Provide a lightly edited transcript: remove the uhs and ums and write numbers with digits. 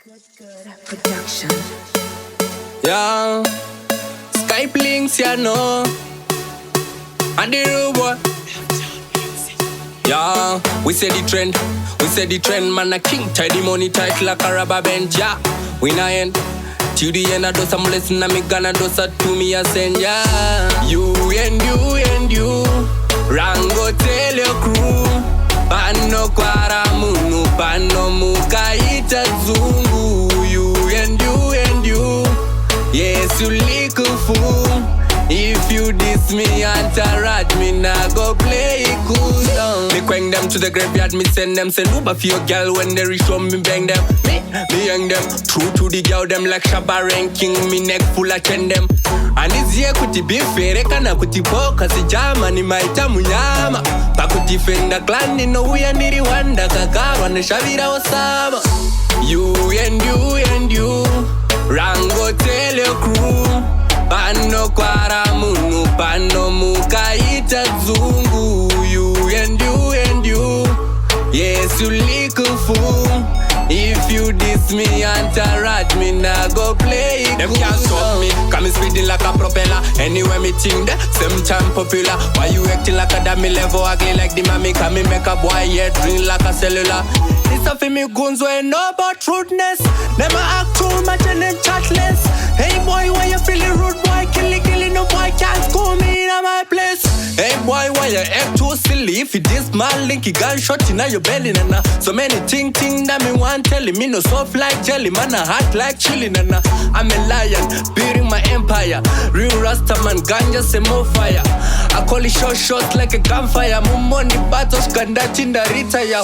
Good production. Yeah, Skype links, you know. And the robot. Yeah, we say the trend, man, a king, tie the money tight like a rubber band, yeah. We na end, till the end, I do some lesson, and me gonna do so to me, I send, yeah. You, Rango tell your crew, pano kwara munu, pano mukaita zungu. You, yes, you little fool. If you diss me and tarot me, nah go play it cool down. Me quang them to the graveyard, me send them. Send Uber for your girl when they reach home, me bang them. Me young them, true to the girl them like Shabba ranking. Me neck full of ten them. And it's here kuti be fair, kana kuti boka si jama ni maita munyama. Pa kuti fenda clan ni no we and the wanda kakawa ne shavira osama. You, Rango tell your crew. Pano kwara munu, pano mukaita zungu. You, yes, you little fool. If you diss me and tarot me, nah go play it. Them can't stop me, come speeding like a propeller. Anywhere me think that, same time popular. Why you acting like a dummy level, ugly like the mommy? Come me make a boy, yeah, drink like a cellular. This stuff in me goons where know about rudeness. Never act too much and them chat less. Hey boy, why you feeling rude boy? Killing no boy can't call me in my place. Hey boy, why you act too silly? If you this man link, you gunshot in your belly, nana. So many ting that me want telling me no soft like jelly, man, I hot like chili, nana. I'm a lion, beating my empire. Real Rasta man, ganja say more fire. I call it short like a gunfire. Mumoni battles, kandachin da retire.